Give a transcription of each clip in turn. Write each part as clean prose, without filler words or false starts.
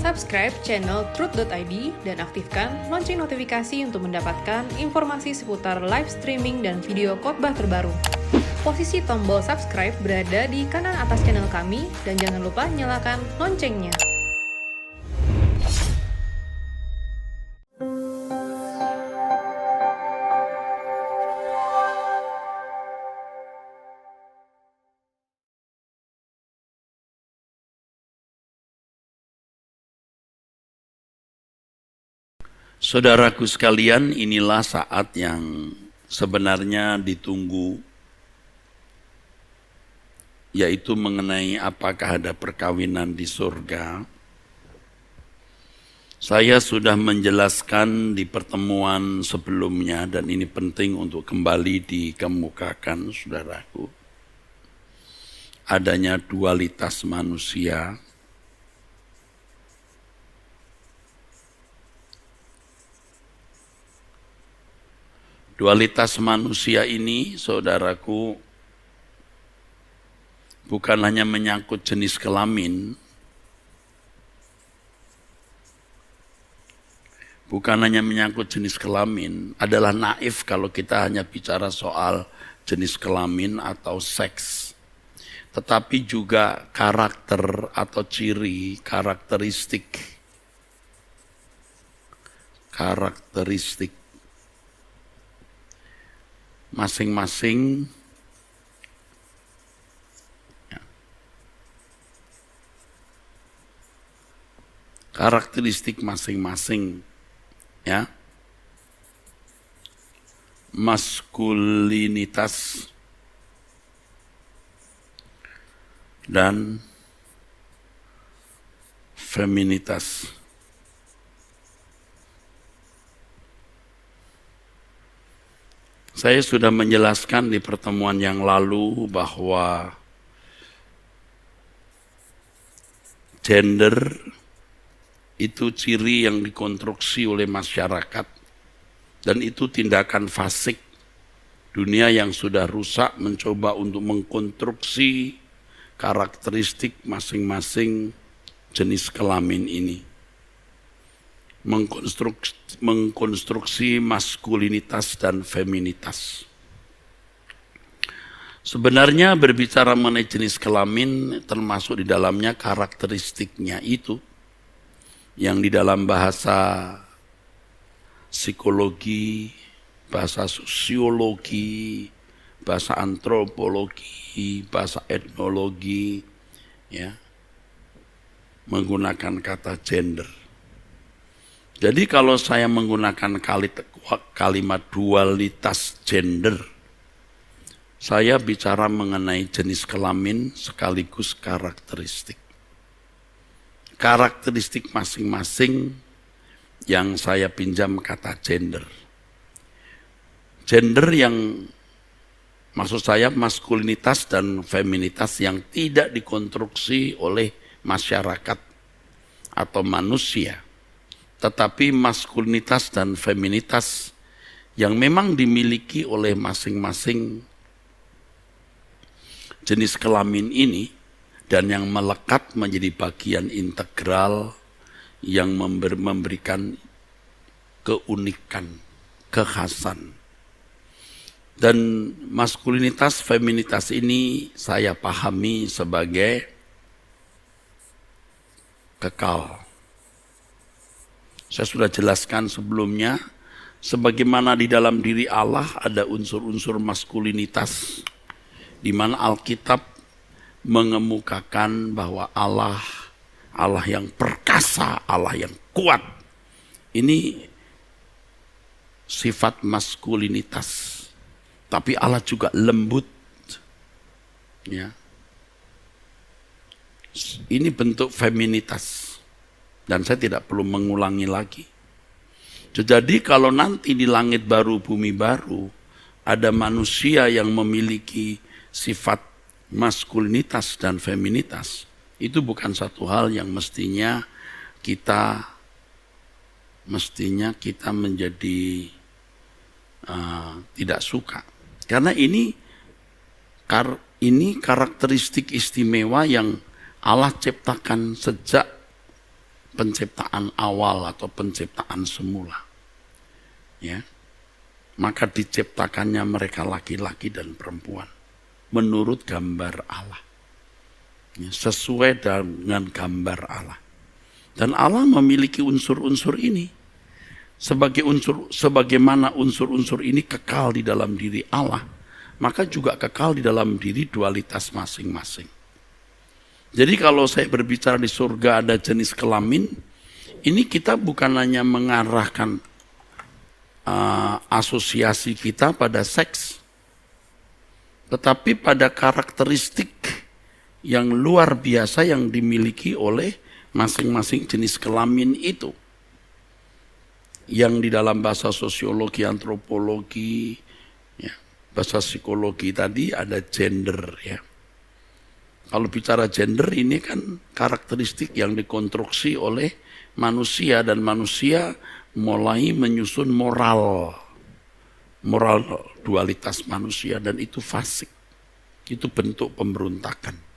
Subscribe channel Truth.id dan aktifkan lonceng notifikasi untuk mendapatkan informasi seputar live streaming dan video khotbah terbaru. Posisi tombol subscribe berada di kanan atas channel kami dan jangan lupa nyalakan loncengnya. Saudaraku sekalian, inilah saat yang sebenarnya ditunggu, yaitu mengenai apakah ada perkawinan di surga. Saya sudah menjelaskan di pertemuan sebelumnya dan ini penting untuk kembali dikemukakan, saudaraku. Adanya dualitas manusia. Dualitas manusia ini, saudaraku, bukan hanya menyangkut jenis kelamin, adalah naif kalau kita hanya bicara soal jenis kelamin atau seks, tetapi juga karakter atau ciri, karakteristik masing-masing ya, maskulinitas dan feminitas. Saya sudah menjelaskan di pertemuan yang lalu bahwa gender itu ciri yang dikonstruksi oleh masyarakat dan itu tindakan fasik. Dunia yang sudah rusak mencoba untuk mengkonstruksi karakteristik masing-masing jenis kelamin ini. Mengkonstruksi maskulinitas dan feminitas. Sebenarnya berbicara mengenai jenis kelamin termasuk di dalamnya karakteristiknya itu yang di dalam bahasa psikologi, bahasa sosiologi, bahasa antropologi, bahasa etnologi, ya, menggunakan kata gender. Jadi kalau saya menggunakan kalimat dualitas gender, saya bicara mengenai jenis kelamin sekaligus karakteristik. Karakteristik masing-masing yang saya pinjam kata gender. Gender yang maksud saya maskulinitas dan feminitas yang tidak dikonstruksi oleh masyarakat atau manusia. Tetapi maskulinitas dan feminitas yang memang dimiliki oleh masing-masing jenis kelamin ini dan yang melekat menjadi bagian integral yang memberikan keunikan, kekhasan. Dan maskulinitas, feminitas ini saya pahami sebagai kekal. Saya sudah jelaskan sebelumnya, sebagaimana di dalam diri Allah ada unsur-unsur maskulinitas, di mana Alkitab mengemukakan bahwa Allah yang perkasa, Allah yang kuat. Ini sifat maskulinitas. Tapi Allah juga lembut. Ya. Ini bentuk feminitas. Dan saya tidak perlu mengulangi lagi. Jadi kalau nanti di langit baru, bumi baru, ada manusia yang memiliki sifat maskulinitas dan feminitas, itu bukan satu hal yang mestinya kita menjadi tidak suka. Karena ini karakteristik istimewa yang Allah ciptakan sejak penciptaan awal atau penciptaan semula. Ya. Maka diciptakannya mereka laki-laki dan perempuan menurut gambar Allah. Ya, sesuai dengan gambar Allah. Dan Allah memiliki unsur-unsur ini. Sebagaimana unsur-unsur ini kekal di dalam diri Allah, maka juga kekal di dalam diri dualitas masing-masing. Jadi kalau saya berbicara di surga ada jenis kelamin, ini kita bukan hanya mengarahkan asosiasi kita pada seks, tetapi pada karakteristik yang luar biasa yang dimiliki oleh masing-masing jenis kelamin itu. Yang di dalam bahasa sosiologi, antropologi, ya, bahasa psikologi tadi ada gender. Ya. Kalau bicara gender ini kan karakteristik yang dikonstruksi oleh manusia dan manusia mulai menyusun moral dualitas manusia dan itu fasik. Itu bentuk pemberontakan.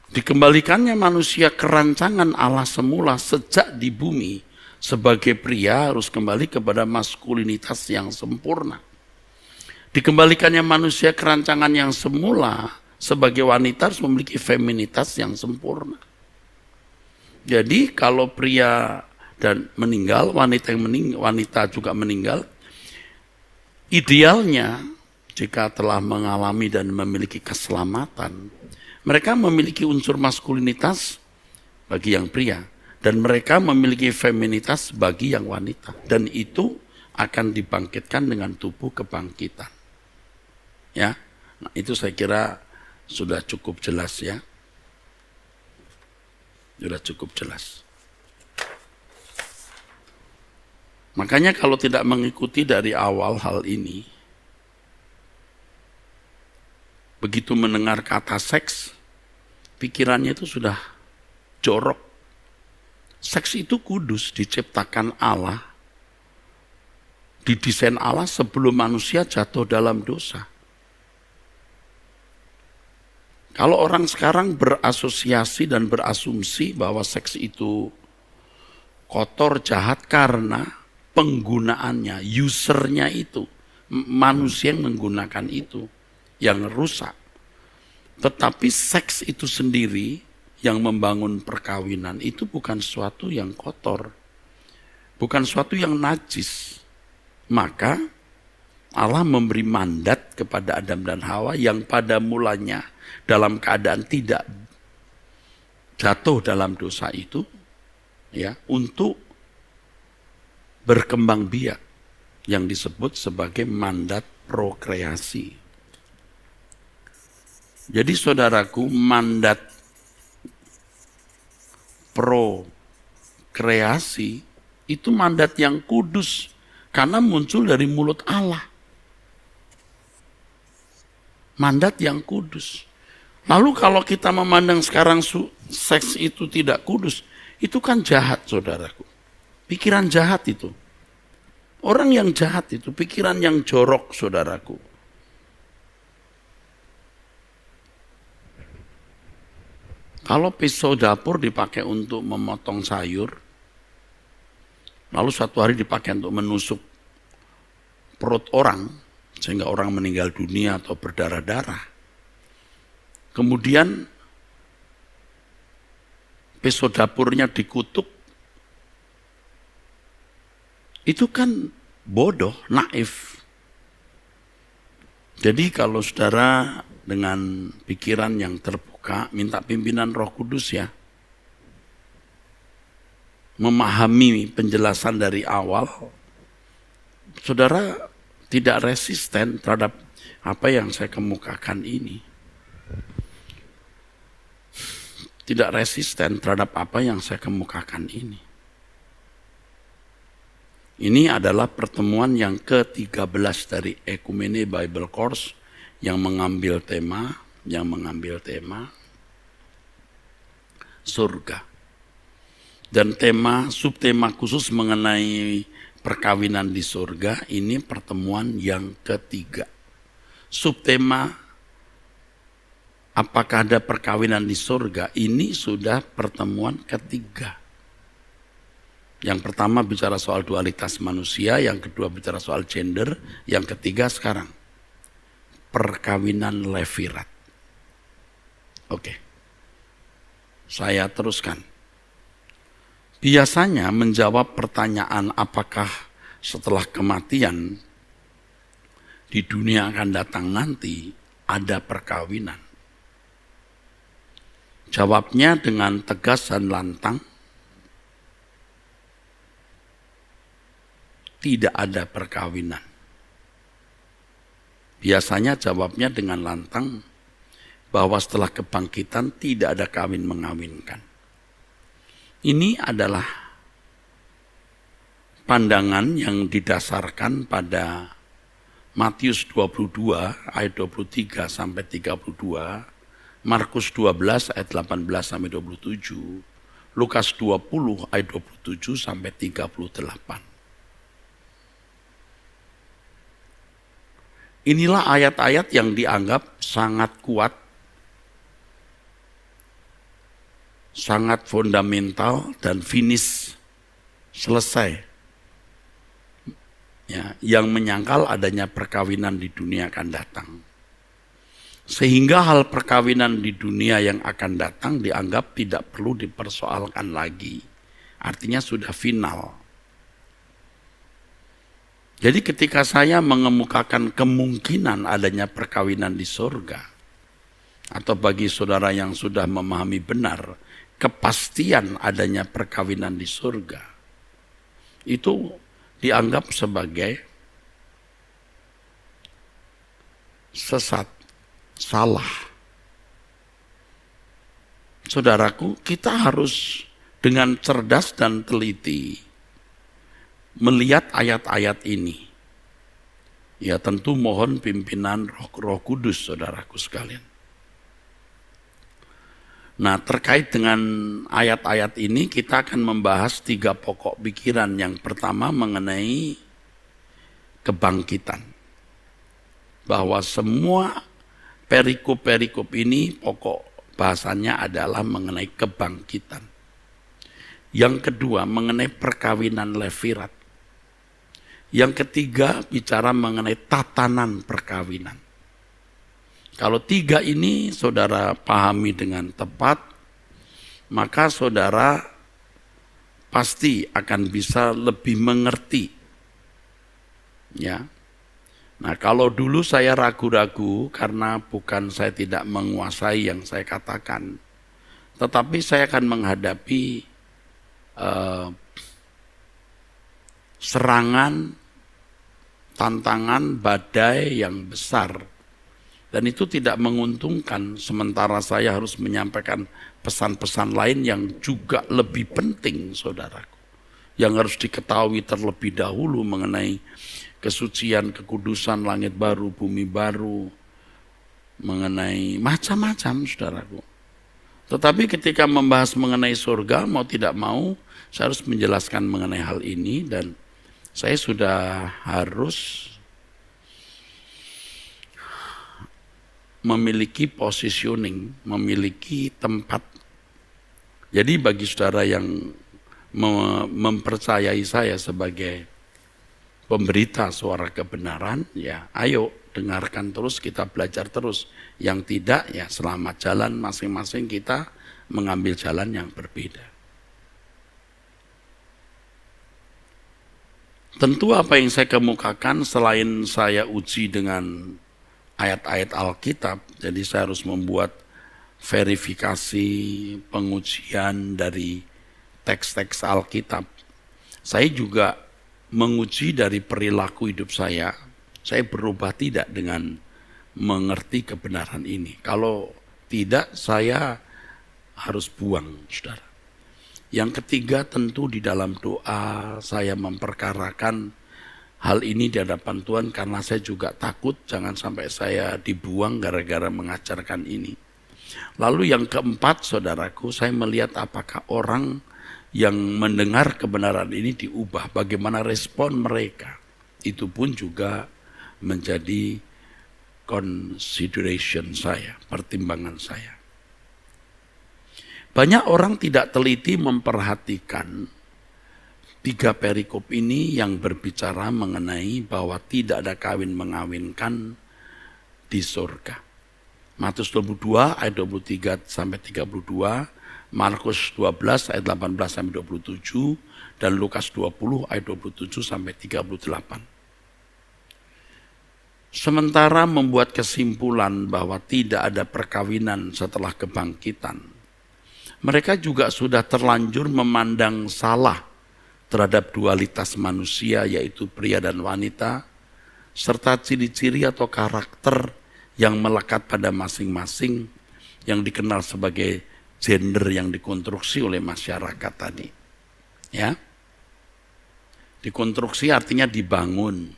Dikembalikannya manusia ke rancangan Allah semula sejak di bumi sebagai pria harus kembali kepada maskulinitas yang sempurna. Dikembalikannya manusia ke rancangan yang semula sebagai wanita harus memiliki feminitas yang sempurna. Jadi kalau pria dan meninggal, wanita juga meninggal, idealnya jika telah mengalami dan memiliki keselamatan, mereka memiliki unsur maskulinitas bagi yang pria dan mereka memiliki feminitas bagi yang wanita, dan itu akan dibangkitkan dengan tubuh kebangkitan. Ya, nah, itu saya kira sudah cukup jelas ya. Sudah cukup jelas. Makanya kalau tidak mengikuti dari awal hal ini, begitu mendengar kata seks, pikirannya itu sudah jorok. Seks itu kudus, diciptakan Allah, didesain Allah sebelum manusia jatuh dalam dosa. Kalau orang sekarang berasosiasi dan berasumsi bahwa seks itu kotor, jahat karena penggunaannya, usernya itu, manusia yang menggunakan itu, yang rusak. Tetapi seks itu sendiri yang membangun perkawinan itu bukan sesuatu yang kotor, bukan sesuatu yang najis. Maka Allah memberi mandat kepada Adam dan Hawa yang pada mulanya dalam keadaan tidak jatuh dalam dosa itu, ya, untuk berkembang biak yang disebut sebagai mandat prokreasi. Jadi saudaraku, mandat prokreasi itu mandat yang kudus karena muncul dari mulut Allah. Mandat yang kudus. Lalu kalau kita memandang sekarang seks itu tidak kudus, itu kan jahat saudaraku. Pikiran jahat itu. Orang yang jahat itu, pikiran yang jorok saudaraku. Kalau pisau dapur dipakai untuk memotong sayur, lalu suatu hari dipakai untuk menusuk perut orang, sehingga orang meninggal dunia atau berdarah-darah. Kemudian pisau dapurnya dikutuk, itu kan bodoh, naif. Jadi kalau saudara dengan pikiran yang terbuka, minta pimpinan Roh Kudus ya, memahami penjelasan dari awal, saudara tidak resisten terhadap apa yang saya kemukakan ini. Tidak resisten terhadap apa yang saya kemukakan ini. Ini adalah pertemuan yang ke-13 dari Ekumene Bible Course yang mengambil tema surga. Dan subtema khusus mengenai perkawinan di surga, ini pertemuan yang ketiga. Subtema apakah ada perkawinan di surga? Ini sudah pertemuan ketiga. Yang pertama bicara soal dualitas manusia, yang kedua bicara soal gender, yang ketiga sekarang perkawinan Levirat. Oke, saya teruskan. Biasanya menjawab pertanyaan apakah setelah kematian di dunia akan datang nanti ada perkawinan. Jawabnya dengan tegas dan lantang, tidak ada perkawinan. Biasanya jawabnya dengan lantang bahwa setelah kebangkitan tidak ada kawin mengawinkan. Ini adalah pandangan yang didasarkan pada Matius 22 ayat 23 sampai 32, Markus 12 ayat 18 sampai 27, Lukas 20 ayat 27 sampai 38. Inilah ayat-ayat yang dianggap sangat kuat, sangat fundamental dan finish, selesai. Ya, yang menyangkal adanya perkawinan di dunia akan datang. Sehingga hal perkawinan di dunia yang akan datang dianggap tidak perlu dipersoalkan lagi. Artinya sudah final. Jadi ketika saya mengemukakan kemungkinan adanya perkawinan di surga, atau bagi saudara yang sudah memahami benar, kepastian adanya perkawinan di surga, itu dianggap sebagai sesat, salah. Saudaraku, kita harus dengan cerdas dan teliti melihat ayat-ayat ini. Ya tentu mohon pimpinan Roh Kudus, saudaraku sekalian. Nah, terkait dengan ayat-ayat ini kita akan membahas 3 pokok pikiran. Yang pertama mengenai kebangkitan. Bahwa semua perikop-perikop ini pokok bahasanya adalah mengenai kebangkitan. Yang kedua mengenai perkawinan Levirat. Yang ketiga bicara mengenai tatanan perkawinan. Kalau 3 ini saudara pahami dengan tepat, maka saudara pasti akan bisa lebih mengerti. Ya. Nah, kalau dulu saya ragu-ragu karena bukan saya tidak menguasai yang saya katakan, tetapi saya akan menghadapi serangan, tantangan, badai yang besar. Dan itu tidak menguntungkan, sementara saya harus menyampaikan pesan-pesan lain yang juga lebih penting, saudaraku. Yang harus diketahui terlebih dahulu mengenai kesucian, kekudusan, langit baru, bumi baru, mengenai macam-macam, saudaraku. Tetapi ketika membahas mengenai surga, mau tidak mau, saya harus menjelaskan mengenai hal ini, dan saya sudah harus memiliki positioning, memiliki tempat. Jadi bagi saudara yang mempercayai saya sebagai pemberita suara kebenaran, ya ayo dengarkan terus, kita belajar terus. Yang tidak, ya selamat jalan, masing-masing kita mengambil jalan yang berbeda. Tentu apa yang saya kemukakan selain saya uji dengan ayat-ayat Alkitab, jadi saya harus membuat verifikasi, pengujian dari teks-teks Alkitab. Saya juga menguji dari perilaku hidup saya berubah tidak dengan mengerti kebenaran ini. Kalau tidak, saya harus buang, saudara. Yang ketiga tentu di dalam doa saya memperkarakan hal ini di hadapan Tuhan karena saya juga takut jangan sampai saya dibuang gara-gara mengajarkan ini. Lalu yang keempat, saudaraku, saya melihat apakah orang yang mendengar kebenaran ini diubah, bagaimana respon mereka. Itu pun juga menjadi consideration saya, pertimbangan saya. Banyak orang tidak teliti memperhatikan 3 perikop ini yang berbicara mengenai bahwa tidak ada kawin mengawinkan di surga. Matius 22 ayat 23 sampai 32, Markus 12 ayat 18 sampai 27, dan Lukas 20 ayat 27 sampai 38. Sementara membuat kesimpulan bahwa tidak ada perkawinan setelah kebangkitan, mereka juga sudah terlanjur memandang salah terhadap dualitas manusia, yaitu pria dan wanita, serta ciri-ciri atau karakter yang melekat pada masing-masing yang dikenal sebagai gender yang dikonstruksi oleh masyarakat tadi. Ya. Dikonstruksi artinya dibangun,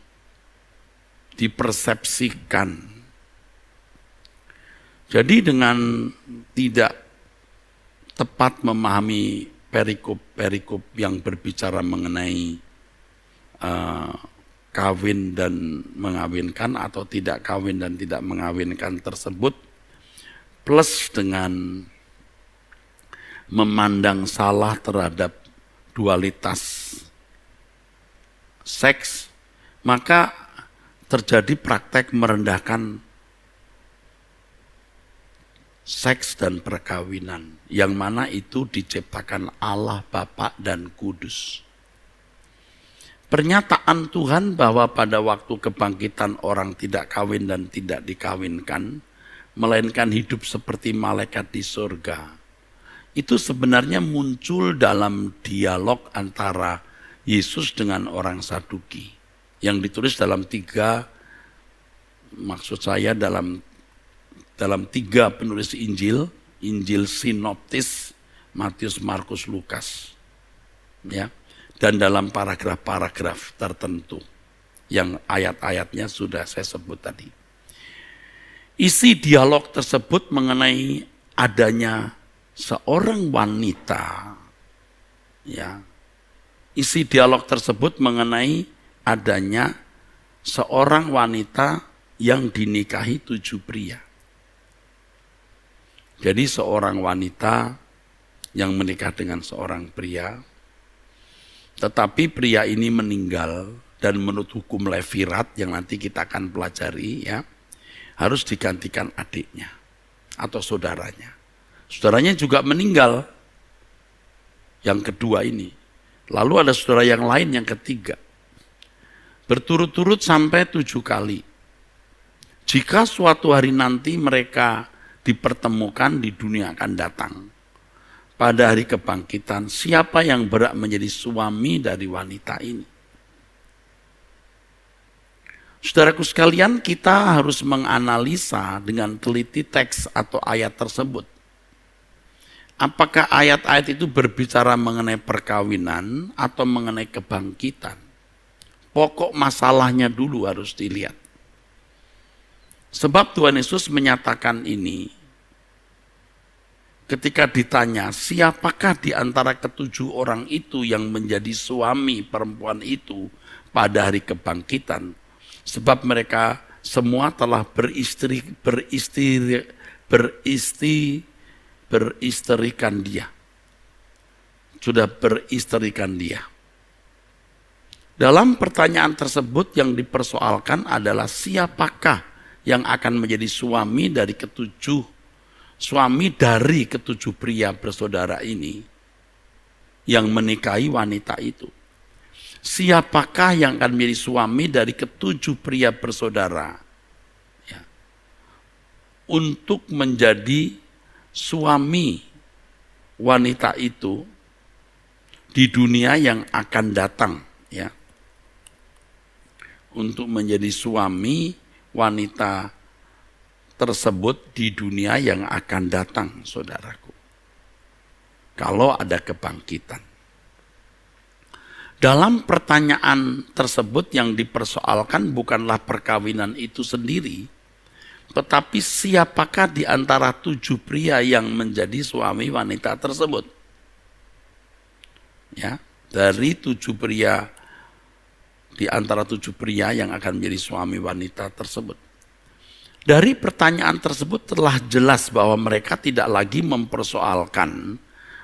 dipersepsikan. Jadi dengan tidak tepat memahami perikop-perikop yang berbicara mengenai kawin dan mengawinkan atau tidak kawin dan tidak mengawinkan tersebut, plus dengan memandang salah terhadap dualitas seks, maka terjadi praktek merendahkan seks dan perkawinan, yang mana itu diciptakan Allah Bapa dan Kudus. Pernyataan Tuhan bahwa pada waktu kebangkitan orang tidak kawin dan tidak dikawinkan, melainkan hidup seperti malaikat di surga, itu sebenarnya muncul dalam dialog antara Yesus dengan orang Saduki, yang ditulis dalam 3 penulis Injil sinoptis, Matius, Markus, Lukas. Ya. Dan dalam paragraf-paragraf tertentu yang ayat-ayatnya sudah saya sebut tadi. Isi dialog tersebut mengenai adanya seorang wanita, ya. Isi dialog tersebut mengenai adanya seorang wanita yang dinikahi 7 pria. Jadi seorang wanita yang menikah dengan seorang pria, tetapi pria ini meninggal dan menurut hukum Levirat yang nanti kita akan pelajari, ya, harus digantikan adiknya atau saudaranya. Saudaranya juga meninggal, yang kedua ini. Lalu ada saudara yang lain yang ketiga. Berturut-turut sampai 7 kali. Jika suatu hari nanti mereka dipertemukan di dunia akan datang, pada hari kebangkitan, siapa yang berhak menjadi suami dari wanita ini? Saudaraku sekalian, kita harus menganalisa dengan teliti teks atau ayat tersebut. Apakah ayat-ayat itu berbicara mengenai perkawinan atau mengenai kebangkitan? Pokok masalahnya dulu harus dilihat. Sebab Tuhan Yesus menyatakan ini ketika ditanya, siapakah di antara ke-7 orang itu yang menjadi suami perempuan itu pada hari kebangkitan? Sebab mereka semua telah beristerikan dia. Sudah beristerikan dia. Dalam pertanyaan tersebut yang dipersoalkan adalah siapakah yang akan menjadi suami dari ke-7 pria bersaudara ini yang menikahi wanita itu. Siapakah yang akan menjadi suami dari ke-7 pria bersaudara, ya, untuk menjadi suami wanita itu di dunia yang akan datang, ya, untuk menjadi suami wanita tersebut di dunia yang akan datang, saudaraku, kalau ada kebangkitan. Dalam pertanyaan tersebut yang dipersoalkan bukanlah perkawinan itu sendiri, tetapi siapakah di antara 7 pria yang menjadi suami wanita tersebut. Ya, dari 7 pria, di antara 7 pria yang akan menjadi suami wanita tersebut. Dari pertanyaan tersebut telah jelas bahwa mereka tidak lagi mempersoalkan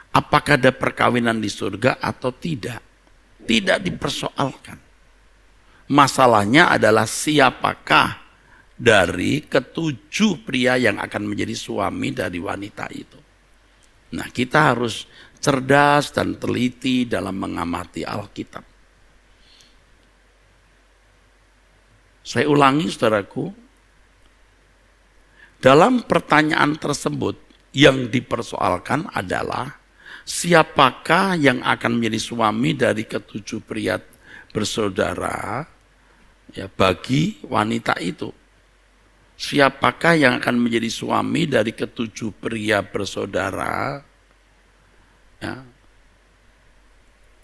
apakah ada perkawinan di surga atau tidak. Tidak dipersoalkan. Masalahnya adalah siapakah dari ketujuh pria yang akan menjadi suami dari wanita itu. Nah, kita harus cerdas dan teliti dalam mengamati Alkitab. Saya ulangi, saudaraku. Dalam pertanyaan tersebut yang dipersoalkan adalah siapakah yang akan menjadi suami dari ketujuh pria bersaudara ya, bagi wanita itu. Siapakah yang akan menjadi suami dari ketujuh pria bersaudara ya,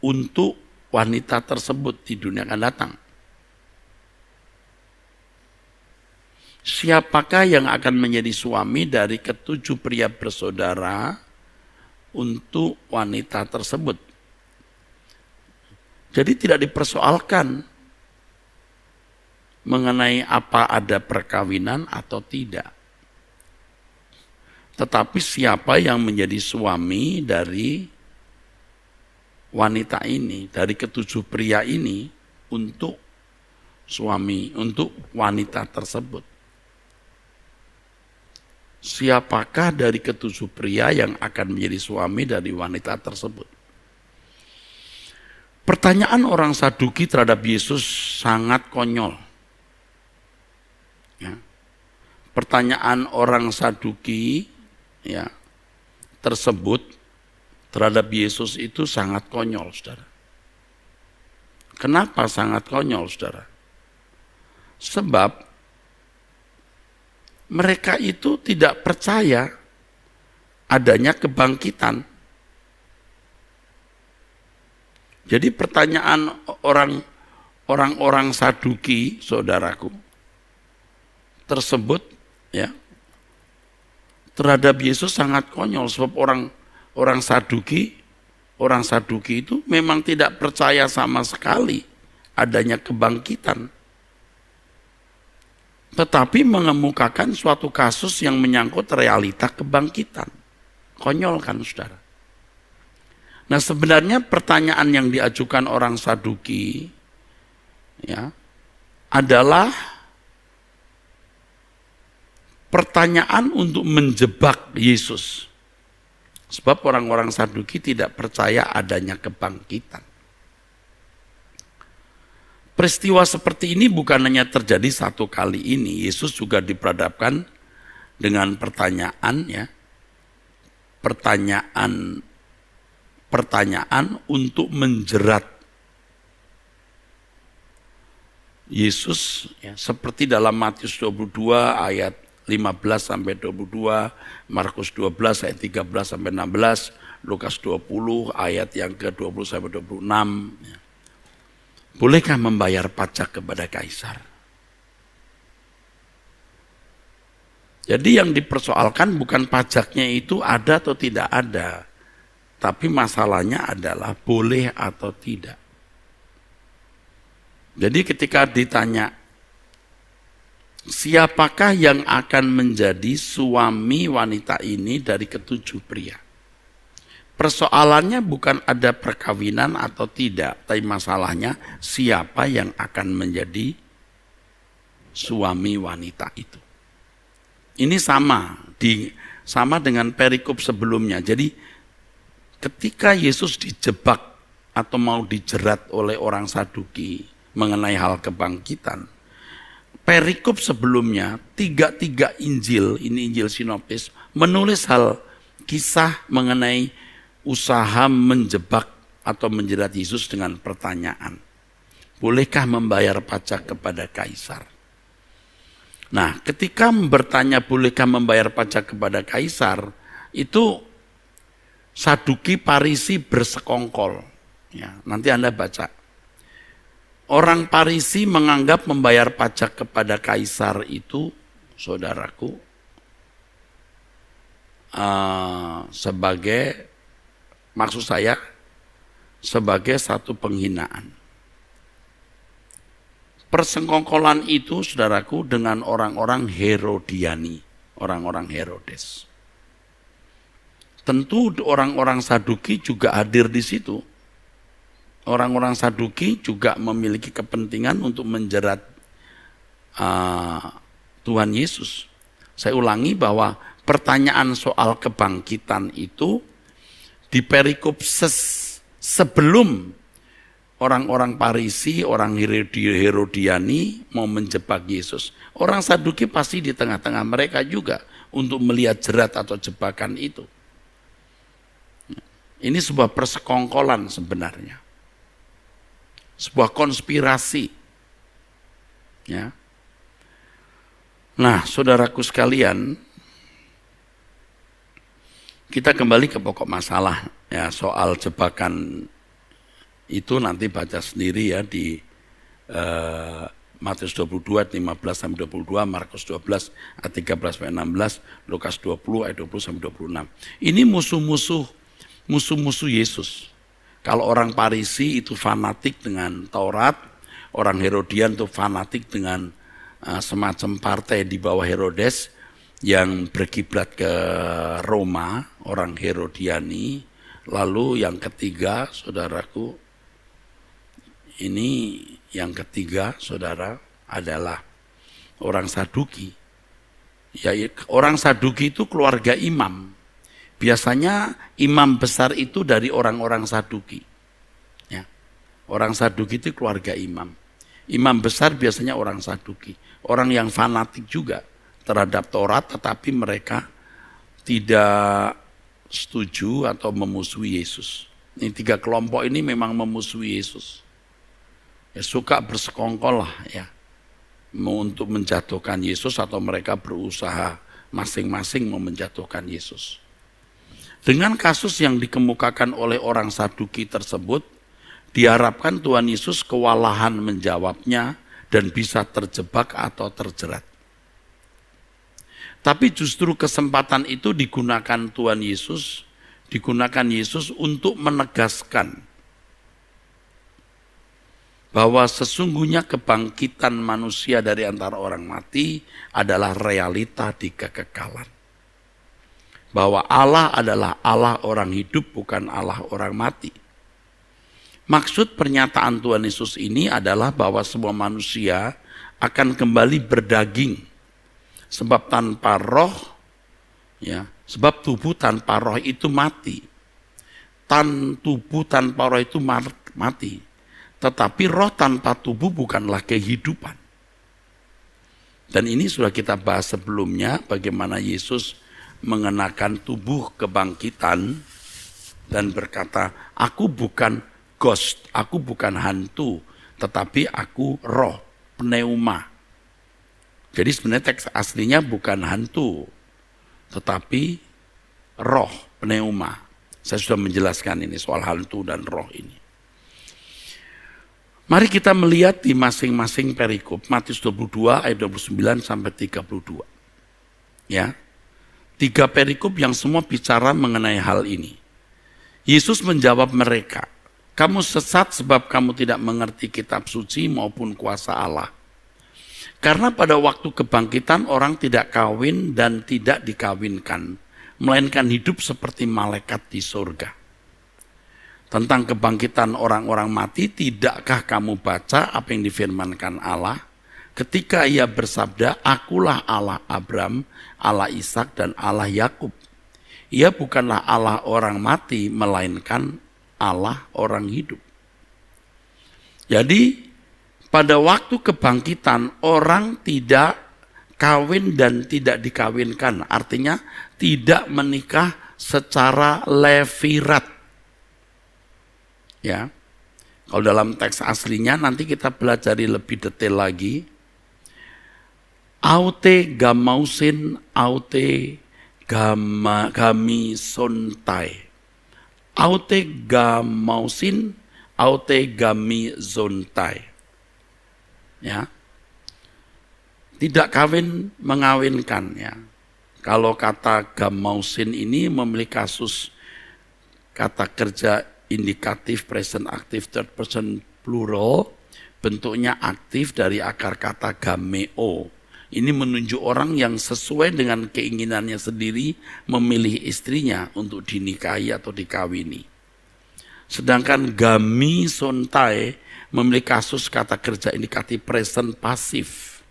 untuk wanita tersebut di dunia akan datang. Siapakah yang akan menjadi suami dari ketujuh pria bersaudara untuk wanita tersebut? Jadi tidak dipersoalkan mengenai apa ada perkawinan atau tidak. Tetapi siapa yang menjadi suami dari wanita ini, dari ketujuh pria ini untuk suami, untuk wanita tersebut. Siapakah dari ketujuh pria yang akan menjadi suami dari wanita tersebut? Pertanyaan orang Saduki terhadap Yesus sangat konyol. Ya. Pertanyaan orang Saduki ya, tersebut terhadap Yesus itu sangat konyol, saudara. Kenapa sangat konyol, saudara? Sebab mereka itu tidak percaya adanya kebangkitan. Jadi pertanyaan orang-orang Saduki, saudaraku, tersebut ya terhadap Yesus sangat konyol sebab orang Saduki itu memang tidak percaya sama sekali adanya kebangkitan. Tetapi mengemukakan suatu kasus yang menyangkut realita kebangkitan. Konyol kan, saudara? Nah, sebenarnya pertanyaan yang diajukan orang Saduki ya, adalah pertanyaan untuk menjebak Yesus. Sebab orang-orang Saduki tidak percaya adanya kebangkitan. Peristiwa seperti ini bukan hanya terjadi satu kali ini. Yesus juga diperhadapkan dengan pertanyaan ya. Pertanyaan untuk menjerat Yesus ya, seperti dalam Matius 22 ayat 15 sampai 22, Markus 12 ayat 13 sampai 16, Lukas 20 ayat yang ke-20 sampai 26 ya. Bolehkah membayar pajak kepada kaisar? Jadi yang dipersoalkan bukan pajaknya itu ada atau tidak ada, tapi masalahnya adalah boleh atau tidak. Jadi ketika ditanya, siapakah yang akan menjadi suami wanita ini dari ketujuh pria? Persoalannya bukan ada perkawinan atau tidak, tapi masalahnya siapa yang akan menjadi suami wanita itu. Ini sama dengan perikop sebelumnya. Jadi ketika Yesus dijebak atau mau dijerat oleh orang Saduki mengenai hal kebangkitan, perikop sebelumnya tiga Injil, ini Injil sinoptis, menulis hal kisah mengenai usaha menjebak atau menjerat Yesus dengan pertanyaan, bolehkah membayar pajak kepada kaisar? Nah, ketika bertanya bolehkah membayar pajak kepada kaisar, itu Saduki Farisi bersekongkol. Ya, nanti Anda baca. Orang Farisi menganggap membayar pajak kepada kaisar itu, saudaraku, maksud saya sebagai satu penghinaan. Persekongkolan itu, saudaraku, dengan orang-orang Herodiani, orang-orang Herodes. Tentu orang-orang Saduki juga hadir di situ. Orang-orang Saduki juga memiliki kepentingan untuk menjerat Tuhan Yesus. Saya ulangi bahwa pertanyaan soal kebangkitan itu di perikop sebelum orang-orang Farisi, orang Herodiani mau menjebak Yesus. Orang Saduki pasti di tengah-tengah mereka juga untuk melihat jerat atau jebakan itu. Ini sebuah persekongkolan sebenarnya. Sebuah konspirasi. Ya. Nah, saudaraku sekalian, kita kembali ke pokok masalah ya, soal jebakan itu nanti baca sendiri ya di Matius 22 ayat 15 sampai 22, Markus 12 ayat 13 sampai 16, Lukas 20 ayat 20 sampai 26. Ini musuh-musuh Yesus. Kalau orang Farisi itu fanatik dengan Taurat, orang Herodian itu fanatik dengan semacam partai di bawah Herodes yang berkiblat ke Roma, orang Herodiani. Lalu yang ketiga, saudaraku, ini yang ketiga, saudara, adalah orang Saduki. Ya, orang Saduki itu keluarga imam. Biasanya imam besar itu dari orang-orang Saduki. Ya. Orang Saduki itu keluarga imam. Imam besar biasanya orang Saduki. Orang yang fanatik juga terhadap Taurat, tetapi mereka tidak setuju atau memusuhi Yesus. Ini tiga kelompok ini memang memusuhi Yesus. Ya, suka bersekongkol lah ya, untuk menjatuhkan Yesus atau mereka berusaha masing-masing mau menjatuhkan Yesus. Dengan kasus yang dikemukakan oleh orang Saduki tersebut, diharapkan Tuhan Yesus kewalahan menjawabnya dan bisa terjebak atau terjerat. Tapi justru kesempatan itu digunakan Yesus untuk menegaskan bahwa sesungguhnya kebangkitan manusia dari antara orang mati adalah realita di kekekalan. Bahwa Allah adalah Allah orang hidup, bukan Allah orang mati. Maksud pernyataan Tuhan Yesus ini adalah bahwa semua manusia akan kembali berdaging. Sebab tanpa roh, ya, sebab tubuh tanpa roh itu mati. Tubuh tanpa roh itu mati. Tetapi roh tanpa tubuh bukanlah kehidupan. Dan ini sudah kita bahas sebelumnya, bagaimana Yesus mengenakan tubuh kebangkitan dan berkata, aku bukan ghost, aku bukan hantu, tetapi aku roh, pneuma. Jadi sebenarnya teks aslinya bukan hantu, tetapi roh, pneuma. Saya sudah menjelaskan ini soal hantu dan roh ini. Mari kita melihat di masing-masing perikop, Matius 22 ayat 29 sampai 32. Ya. 3 perikop yang semua bicara mengenai hal ini. Yesus menjawab mereka, kamu sesat sebab kamu tidak mengerti kitab suci maupun kuasa Allah. Karena pada waktu kebangkitan orang tidak kawin dan tidak dikawinkan, melainkan hidup seperti malaikat di surga. Tentang kebangkitan orang-orang mati, tidakkah kamu baca apa yang difirmankan Allah? Ketika ia bersabda, akulah Allah Abraham, Allah Ishak dan Allah Yakub. Ia bukanlah Allah orang mati, melainkan Allah orang hidup. Jadi pada waktu kebangkitan orang tidak kawin dan tidak dikawinkan. Artinya tidak menikah secara levirat. Ya, kalau dalam teks aslinya nanti kita pelajari lebih detail lagi. Aute gamausin, aute gamisontai. Aute gamausin, aute gamizontai. Ya, tidak kawin mengawinkan ya. Kalau kata gamausin ini memiliki kasus kata kerja indikatif, present active, third person plural, bentuknya aktif dari akar kata gameo. Ini menunjuk orang yang sesuai dengan keinginannya sendiri memilih istrinya untuk dinikahi atau dikawini. Sedangkan gami sontai memiliki kasus kata kerja indikatif present pasif.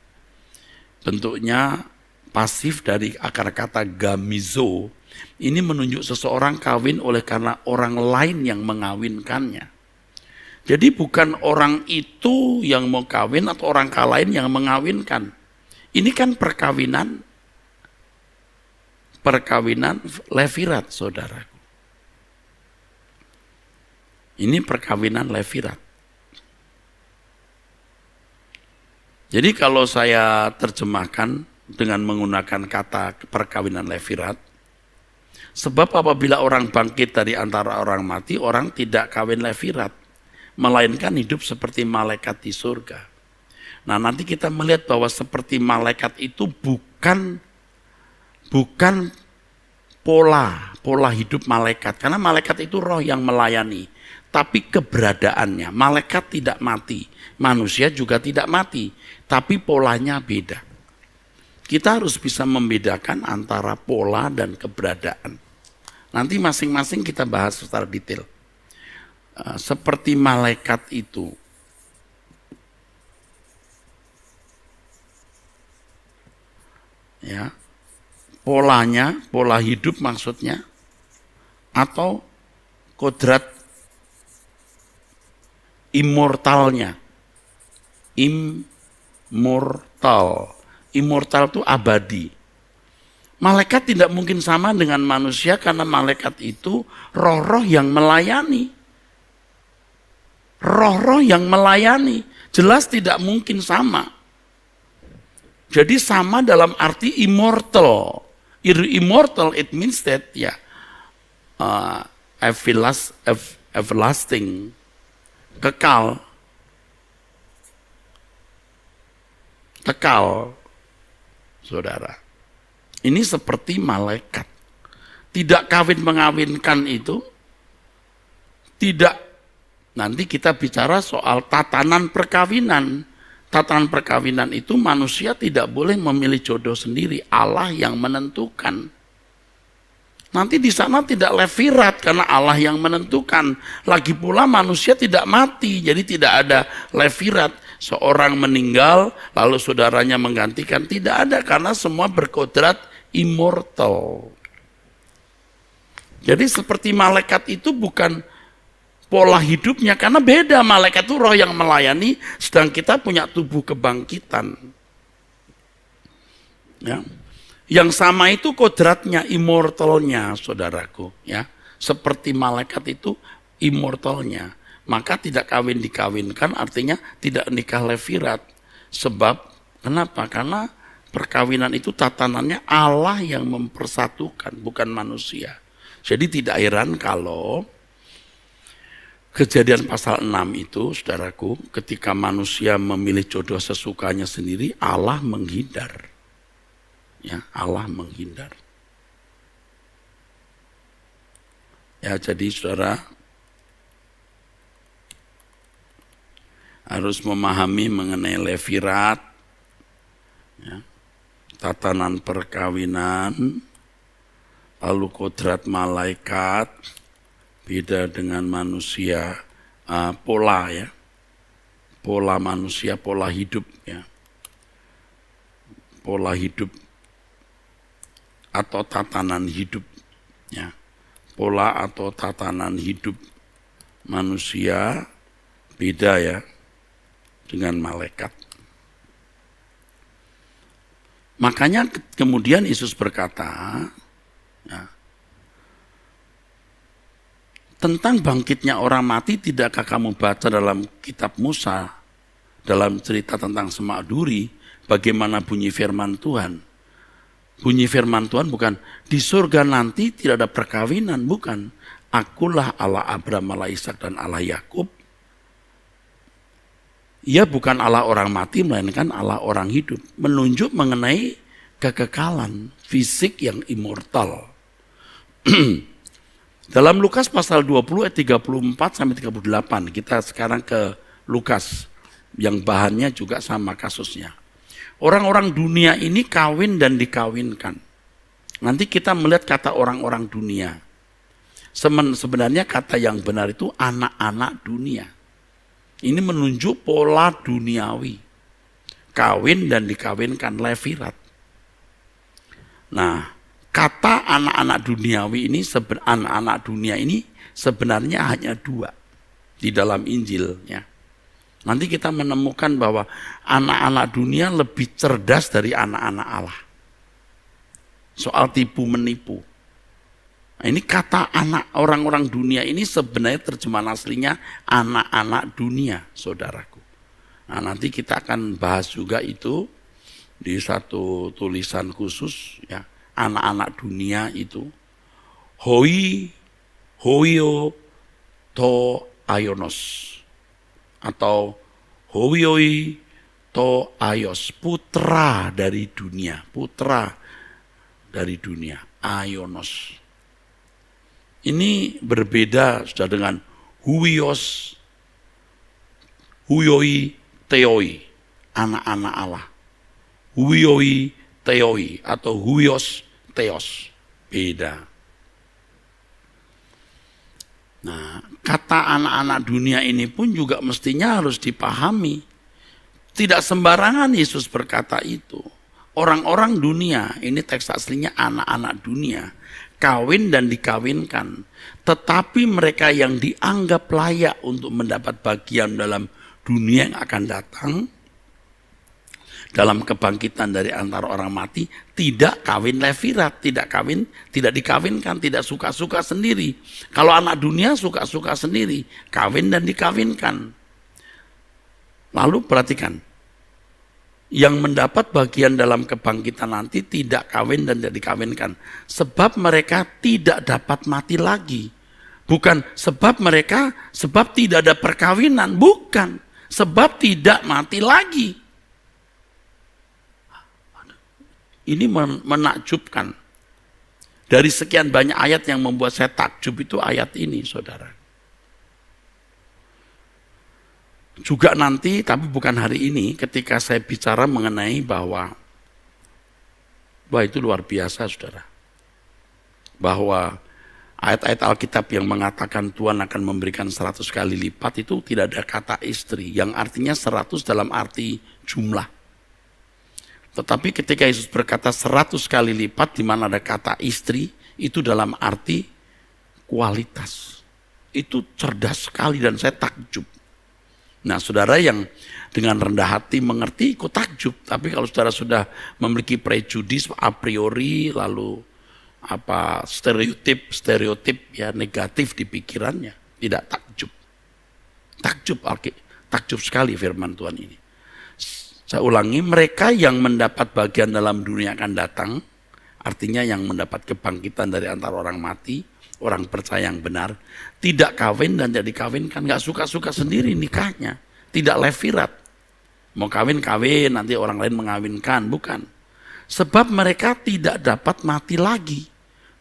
Bentuknya pasif dari akar kata gamizo. Ini menunjuk seseorang kawin oleh karena orang lain yang mengawinkannya. Jadi bukan orang itu yang mau kawin atau orang lain yang mengawinkan. Ini kan perkawinan levirat, saudaraku. Ini perkawinan levirat. Jadi kalau saya terjemahkan dengan menggunakan kata perkawinan levirat, sebab apabila orang bangkit dari antara orang mati, orang tidak kawin levirat, melainkan hidup seperti malaikat di surga. Nah, nanti kita melihat bahwa seperti malaikat itu bukan pola hidup malaikat. Karena malaikat itu roh yang melayani. Tapi keberadaannya, malaikat tidak mati. Manusia juga tidak mati. Tapi polanya beda. Kita harus bisa membedakan antara pola dan keberadaan. Nanti masing-masing kita bahas secara detail. Seperti malaikat itu. Ya, polanya, pola hidup maksudnya, atau kodrat immortalnya. Immortal itu abadi. Malaikat tidak mungkin sama dengan manusia karena malaikat itu roh-roh yang melayani. Roh-roh yang melayani, jelas tidak mungkin sama. Jadi sama dalam arti immortal. Immortal it means that everlasting, kekal, saudara. Ini seperti malaikat. Tidak kawin mengawinkan itu, tidak. Nanti kita bicara soal tatanan perkawinan. Tatanan perkawinan itu manusia tidak boleh memilih jodoh sendiri, Allah yang menentukan. Nanti di sana tidak levirat karena Allah yang menentukan. Lagi pula manusia tidak mati, jadi tidak ada levirat. Seorang meninggal lalu saudaranya menggantikan, tidak ada karena semua berkodrat immortal. Jadi seperti malaikat itu bukan pola hidupnya, karena beda. Malaikat itu roh yang melayani, sedang kita punya tubuh kebangkitan. Ya. Yang sama itu kodratnya, immortalnya, saudaraku. Ya. Seperti malaikat itu immortalnya. Maka tidak kawin dikawinkan, artinya tidak nikah levirat. Sebab, kenapa? Karena perkawinan itu tatanannya Allah yang mempersatukan, bukan manusia. Jadi tidak heran kalau Kejadian pasal 6 itu, saudaraku, ketika manusia memilih jodoh sesukanya sendiri, Allah menghindar. Ya, Allah menghindar. Ya, jadi saudara harus memahami mengenai levirat, ya, tatanan perkawinan, lalu kodrat malaikat, beda dengan manusia, pola ya, pola manusia, pola hidup ya, pola hidup atau tatanan hidup ya, pola atau tatanan hidup manusia beda ya dengan malaikat. Makanya kemudian Yesus berkata, ya, tentang bangkitnya orang mati, tidakkah kamu baca dalam kitab Musa, dalam cerita tentang Semak Duri, bagaimana bunyi firman Tuhan? Bunyi firman Tuhan bukan, di surga nanti tidak ada perkawinan, bukan. Akulah Allah Abraham, Allah Ishak, dan Allah Yakub. Ia bukan Allah orang mati, melainkan Allah orang hidup. Menunjuk mengenai kekekalan fisik yang immortal. Dalam Lukas pasal 20 ayat 34 sampai 38, kita sekarang ke Lukas yang bahannya juga sama kasusnya. Orang-orang dunia ini kawin dan dikawinkan. Nanti kita melihat kata orang-orang dunia. Sebenarnya kata yang benar itu anak-anak dunia. Ini menunjuk pola duniawi. Kawin dan dikawinkan, levirat. Nah, kata anak-anak duniawi ini, anak-anak dunia ini sebenarnya hanya dua di dalam Injil. Ya. Nanti kita menemukan bahwa anak-anak dunia lebih cerdas dari anak-anak Allah. Soal tipu menipu. Nah, ini kata anak orang-orang dunia ini sebenarnya terjemahan aslinya anak-anak dunia, saudaraku. Nah, nanti kita akan bahas juga itu di satu tulisan khusus, ya, anak-anak dunia itu. Hoio to aionos atau hoioi to aios, putra dari dunia, aionos. Ini berbeda sudah dengan huios, huioi theoi, anak-anak Allah. Huioi theoi atau huios theos, beda. Nah, kata anak-anak dunia ini pun juga mestinya harus dipahami. Tidak sembarangan Yesus berkata itu. Orang-orang dunia, ini teks aslinya anak-anak dunia, kawin dan dikawinkan. Tetapi mereka yang dianggap layak untuk mendapat bagian dalam dunia yang akan datang, dalam kebangkitan dari antara orang mati, tidak kawin levirat, tidak dikawinkan, tidak suka-suka sendiri. Kalau anak dunia suka-suka sendiri, kawin dan dikawinkan. Lalu perhatikan, yang mendapat bagian dalam kebangkitan nanti tidak kawin dan tidak dikawinkan, sebab mereka tidak dapat mati lagi. Bukan sebab tidak ada perkawinan, bukan, sebab tidak mati lagi. Ini menakjubkan. Dari sekian banyak ayat yang membuat saya takjub itu ayat ini, saudara. Juga nanti, tapi bukan hari ini, ketika saya bicara mengenai bahwa itu luar biasa, saudara. Bahwa ayat-ayat Alkitab yang mengatakan Tuhan akan memberikan 100 kali lipat itu tidak ada kata istri, yang artinya 100 dalam arti jumlah. Tetapi ketika Yesus berkata 100 kali lipat di mana ada kata istri, itu dalam arti kualitas. Itu cerdas sekali dan saya takjub. Nah, saudara yang dengan rendah hati mengerti ikut takjub. Tapi kalau saudara sudah memiliki prejudis a priori, lalu stereotip ya negatif di pikirannya, tidak takjub. Takjub sekali firman Tuhan ini. Saya ulangi, mereka yang mendapat bagian dalam dunia akan datang, artinya yang mendapat kebangkitan dari antara orang mati, orang percaya yang benar, tidak kawin dan tidak dikawinkan, nggak suka-suka sendiri nikahnya, tidak levirat. Mau kawin, nanti orang lain mengawinkan, bukan. Sebab mereka tidak dapat mati lagi.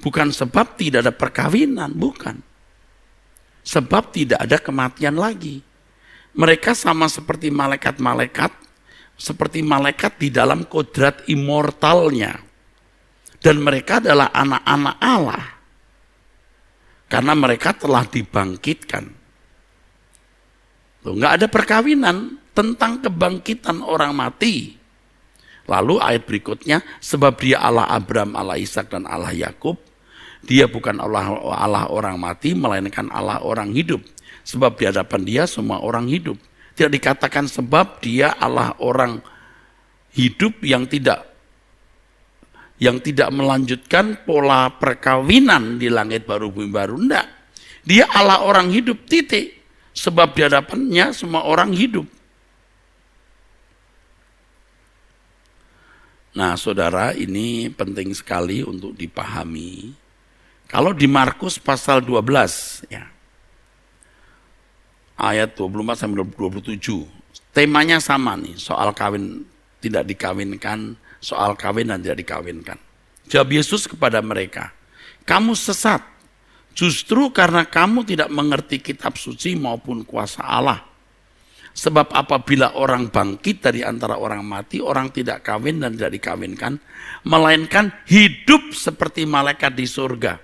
Bukan sebab tidak ada perkawinan, bukan. Sebab tidak ada kematian lagi. Mereka sama seperti malaikat-malaikat, seperti malaikat di dalam kodrat immortalnya. Dan mereka adalah anak-anak Allah. Karena mereka telah dibangkitkan. Nggak ada perkawinan tentang kebangkitan orang mati. Lalu ayat berikutnya, sebab dia Allah Abraham, Allah Ishak dan Allah Yakub. Dia bukan Allah orang mati, melainkan Allah orang hidup. Sebab di hadapan dia semua orang hidup. Tidak dikatakan sebab dia Allah orang hidup yang tidak melanjutkan pola perkawinan di langit baru bumi baru. Enggak. Dia Allah orang hidup, titik. Sebab di hadapannya semua orang hidup. Nah, saudara, ini penting sekali untuk dipahami. Kalau di Markus pasal 12, ya, ayat 24 sampai 27, temanya sama nih, soal kawin tidak dikawinkan, soal kawin dan tidak dikawinkan. Jawab Yesus kepada mereka, kamu sesat, justru karena kamu tidak mengerti kitab suci maupun kuasa Allah. Sebab apabila orang bangkit dari antara orang mati, orang tidak kawin dan tidak dikawinkan, melainkan hidup seperti malaikat di surga.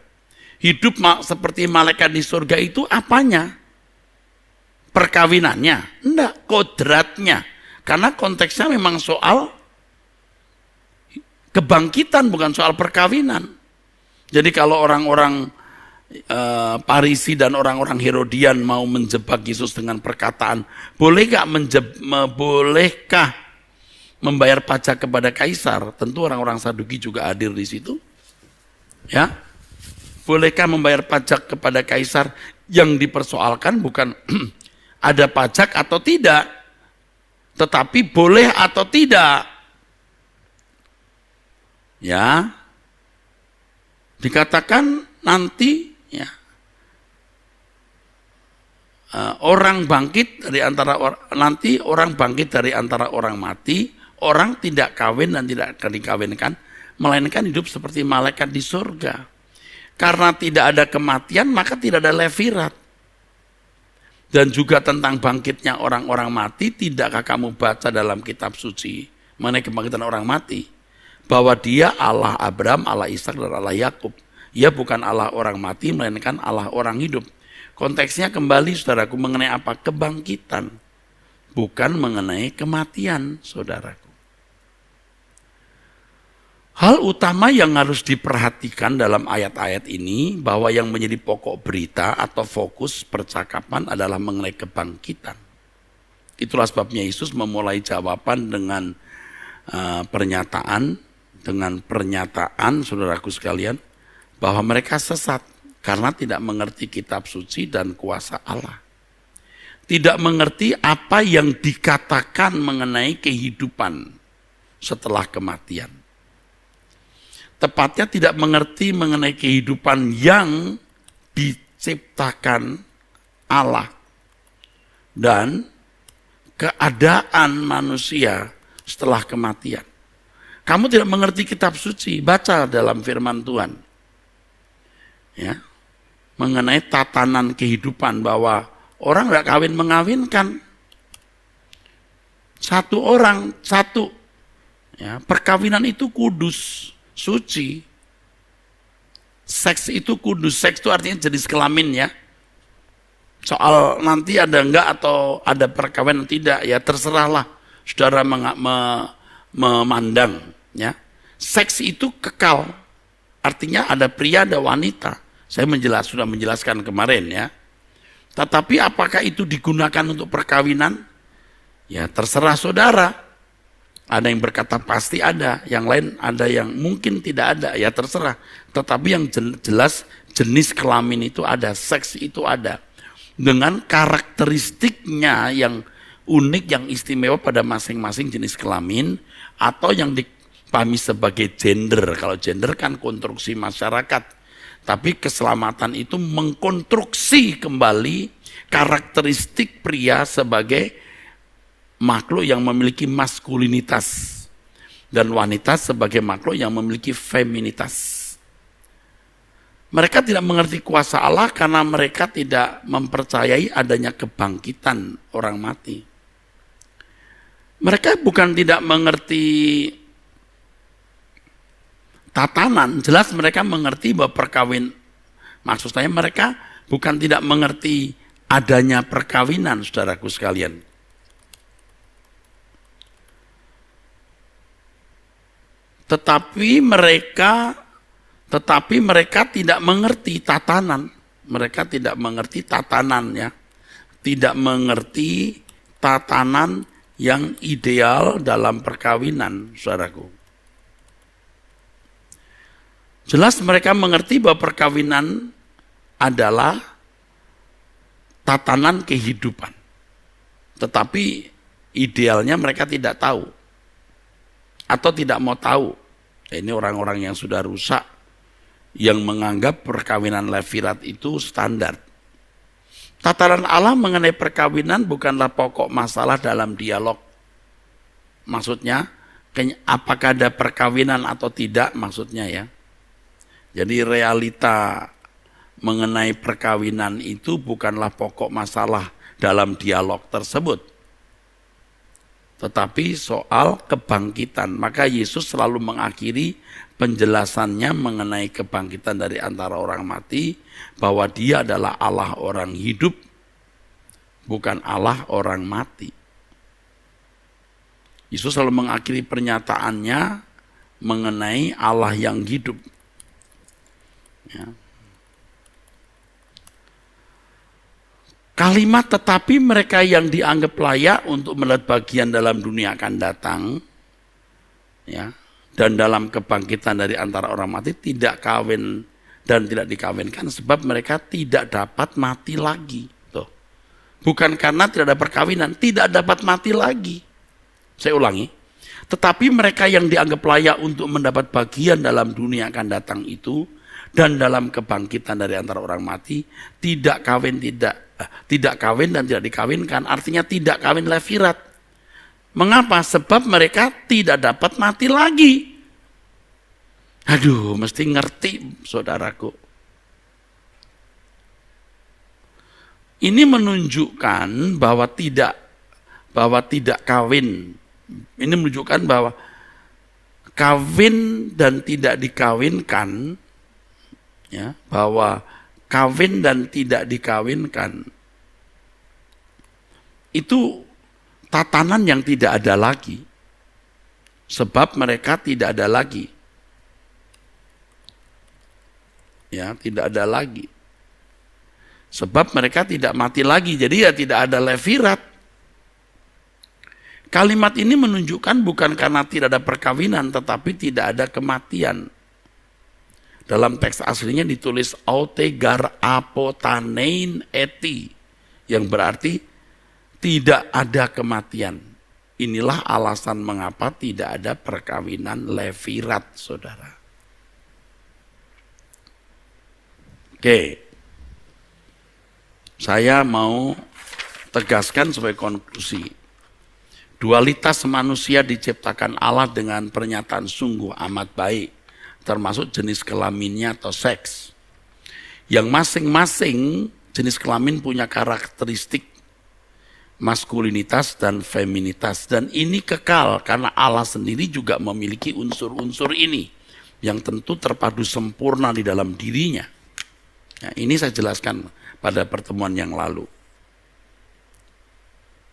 Hidup seperti malaikat di surga itu apanya? Perkawinannya? Enggak, kodratnya. Karena konteksnya memang soal kebangkitan, bukan soal perkawinan. Jadi kalau orang-orang Parisi dan orang-orang Herodian mau menjebak Yesus dengan perkataan, bolehkah membayar pajak kepada kaisar? Tentu orang-orang Saduki juga hadir di situ. Ya, bolehkah membayar pajak kepada kaisar? Yang dipersoalkan bukan ada pajak atau tidak, tetapi boleh atau tidak. Ya, dikatakan nanti ya, orang bangkit dari antara nanti orang bangkit dari antara orang mati, orang tidak kawin dan tidak akan dikawinkan, melainkan hidup seperti malaikat di surga. Karena tidak ada kematian, maka tidak ada levirat. Dan juga tentang bangkitnya orang-orang mati, tidakkah kamu baca dalam kitab suci mengenai kebangkitan orang mati, bahwa dia Allah Abraham, Allah Ishak dan Allah Yakub. Ia bukan Allah orang mati, melainkan Allah orang hidup. Konteksnya kembali, saudaraku, mengenai apa? Kebangkitan. Bukan mengenai kematian, saudaraku. Hal utama yang harus diperhatikan dalam ayat-ayat ini, bahwa yang menjadi pokok berita atau fokus percakapan adalah mengenai kebangkitan. Itulah sebabnya Yesus memulai jawaban dengan pernyataan, saudaraku sekalian, bahwa mereka sesat karena tidak mengerti kitab suci dan kuasa Allah. Tidak mengerti apa yang dikatakan mengenai kehidupan setelah kematian. Tepatnya tidak mengerti mengenai kehidupan yang diciptakan Allah dan keadaan manusia setelah kematian. Kamu tidak mengerti kitab suci, baca dalam firman Tuhan. Ya, mengenai tatanan kehidupan, bahwa orang tidak kawin mengawinkan. Satu orang, satu. Ya, perkawinan itu kudus, suci. Seks itu kudus, seks itu artinya jenis kelamin ya. Soal nanti ada enggak atau ada perkawinan tidak, ya terserahlah saudara memandang. Ya, seks itu kekal, artinya ada pria, ada wanita. Saya sudah menjelaskan kemarin ya. Tetapi apakah itu digunakan untuk perkawinan? Ya terserah saudara. Ada yang berkata pasti ada, yang lain ada yang mungkin tidak ada, ya terserah. Tetapi yang jelas jenis kelamin itu ada, seks itu ada. Dengan karakteristiknya yang unik, yang istimewa pada masing-masing jenis kelamin, atau yang dipahami sebagai gender. Kalau gender kan konstruksi masyarakat. Tapi keselamatan itu mengkonstruksi kembali karakteristik pria sebagai makhluk yang memiliki maskulinitas dan wanita sebagai makhluk yang memiliki feminitas. Mereka tidak mengerti kuasa Allah karena mereka tidak mempercayai adanya kebangkitan orang mati. Mereka bukan tidak mengerti tatanan, jelas mereka mengerti bahwa maksud saya mereka bukan tidak mengerti adanya perkawinan, saudaraku sekalian. Tetapi mereka tidak mengerti tatanan. Mereka tidak mengerti tatanannya. Tidak mengerti tatanan yang ideal dalam perkawinan, saudaraku. Jelas mereka mengerti bahwa perkawinan adalah tatanan kehidupan. Tetapi idealnya mereka tidak tahu. Atau tidak mau tahu. Ini orang-orang yang sudah rusak, yang menganggap perkawinan levirat itu standar. Tatanan Allah mengenai perkawinan bukanlah pokok masalah dalam dialog. Maksudnya, apakah ada perkawinan atau tidak, maksudnya ya. Jadi realita mengenai perkawinan itu bukanlah pokok masalah dalam dialog tersebut. tetapi soal kebangkitan. Maka Yesus selalu mengakhiri penjelasannya mengenai kebangkitan dari antara orang mati, bahwa dia adalah Allah orang hidup, bukan Allah orang mati. Yesus selalu mengakhiri pernyataannya mengenai Allah yang hidup. Ya. Kalimat tetapi mereka yang dianggap layak untuk melihat bagian dalam dunia akan datang, ya, dan dalam kebangkitan dari antara orang mati tidak kawin dan tidak dikawinkan sebab mereka tidak dapat mati lagi. Tuh. Bukan karena tidak ada perkawinan, tidak dapat mati lagi. Saya ulangi, tetapi mereka yang dianggap layak untuk mendapat bagian dalam dunia akan datang itu dan dalam kebangkitan dari antara orang mati tidak kawin dan tidak dikawinkan, artinya tidak kawin levirat. Mengapa? Sebab mereka tidak dapat mati lagi. Aduh, mesti ngerti saudaraku. Ini menunjukkan bahwa tidak kawin. Ini menunjukkan bahwa kawin dan tidak dikawinkan, ya, bahwa kawin dan tidak dikawinkan itu tatanan yang tidak ada lagi, sebab mereka tidak ada lagi, ya, tidak ada lagi, sebab mereka tidak mati lagi, jadi ya tidak ada levirat. Kalimat ini menunjukkan bukan karena tidak ada perkawinan, tetapi tidak ada kematian. Dalam teks aslinya ditulis autegar apotanein eti, yang berarti tidak ada kematian. Inilah alasan mengapa tidak ada perkawinan levirat, saudara. Oke, saya mau tegaskan sebagai konklusi. Dualitas manusia diciptakan Allah dengan pernyataan sungguh amat baik, termasuk jenis kelaminnya atau seks. Yang masing-masing jenis kelamin punya karakteristik maskulinitas dan feminitas. Dan ini kekal karena Allah sendiri juga memiliki unsur-unsur ini yang tentu terpadu sempurna di dalam dirinya. Nah, ini saya jelaskan pada pertemuan yang lalu.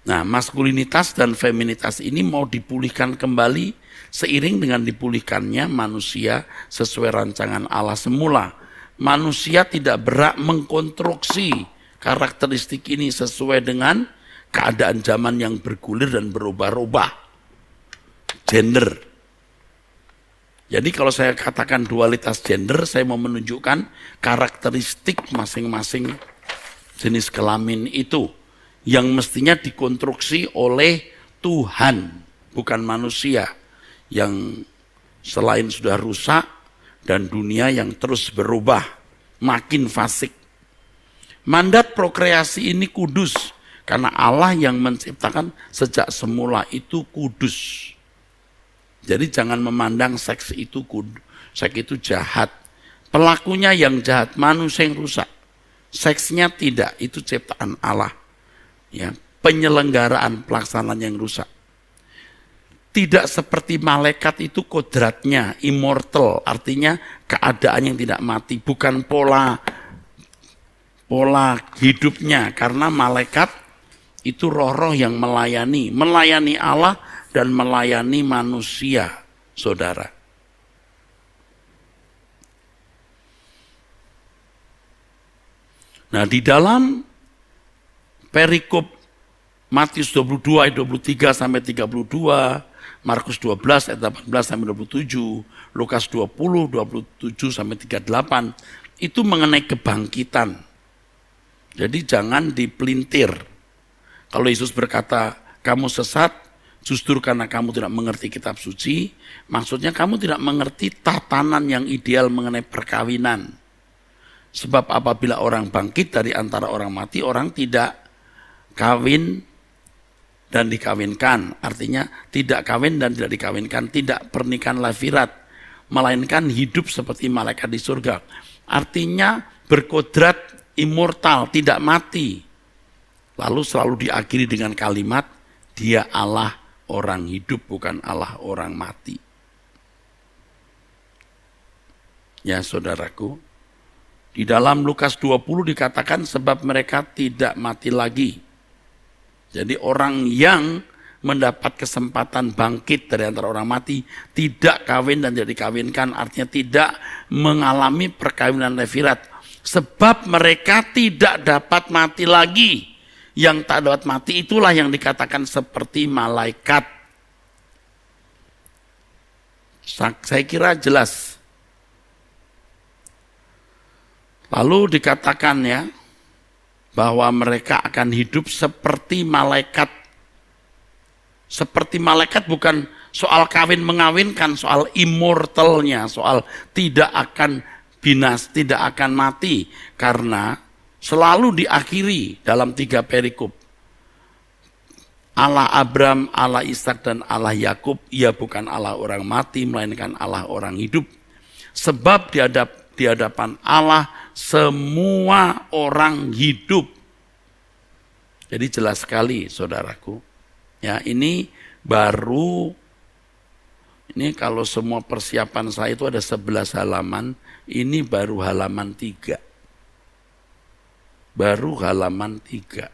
Nah, maskulinitas dan feminitas ini mau dipulihkan kembali seiring dengan dipulihkannya manusia sesuai rancangan Allah semula. Manusia tidak berhak mengkonstruksi karakteristik ini sesuai dengan keadaan zaman yang bergulir dan berubah-ubah. Gender. Jadi kalau saya katakan dualitas gender, saya mau menunjukkan karakteristik masing-masing jenis kelamin itu, yang mestinya dikonstruksi oleh Tuhan, bukan manusia yang selain sudah rusak dan dunia yang terus berubah, makin fasik. Mandat prokreasi ini kudus, karena Allah yang menciptakan sejak semula itu kudus. Jadi jangan memandang seks itu seks itu jahat. Pelakunya yang jahat, manusia yang rusak. Seksnya tidak, itu ciptaan Allah. Ya, penyelenggaraan pelaksanaan yang rusak. Tidak seperti malaikat itu kodratnya immortal, artinya keadaan yang tidak mati, bukan pola hidupnya, karena malaikat itu roh-roh yang melayani Allah dan melayani manusia, saudara. Nah, di dalam perikop Matius 22 ayat 23 sampai 32, Markus 12 ayat 18 sampai 27, Lukas 20 27 sampai 38, itu mengenai kebangkitan. Jadi jangan dipelintir. Kalau Yesus berkata, kamu sesat justru karena kamu tidak mengerti kitab suci, maksudnya kamu tidak mengerti tatanan yang ideal mengenai perkawinan. Sebab apabila orang bangkit dari antara orang mati, orang tidak kawin dan dikawinkan, artinya tidak kawin dan tidak dikawinkan, tidak pernikahan levirat, melainkan hidup seperti malaikat di surga. Artinya berkodrat immortal, tidak mati. Lalu selalu diakhiri dengan kalimat, dia Allah orang hidup, bukan Allah orang mati. Ya saudaraku, di dalam Lukas 20 dikatakan sebab mereka tidak mati lagi. Jadi orang yang mendapat kesempatan bangkit dari antara orang mati, tidak kawin dan tidak dikawinkan, artinya tidak mengalami perkawinan levirat. Sebab mereka tidak dapat mati lagi. Yang tak dapat mati itulah yang dikatakan seperti malaikat. Saya kira jelas. Lalu dikatakan ya, bahwa mereka akan hidup seperti malaikat. Seperti malaikat bukan soal kawin mengawinkan, soal immortalnya, soal tidak akan binas, tidak akan mati. Karena selalu diakhiri dalam 3 perikop. Allah Abram, Allah Ishak dan Allah Yakub, ia bukan Allah orang mati, melainkan Allah orang hidup. Sebab di hadapan Allah semua orang hidup. Jadi jelas sekali saudaraku. Ya, ini baru, ini kalau semua persiapan saya itu ada 11 halaman, ini baru halaman 3. Baru halaman 3.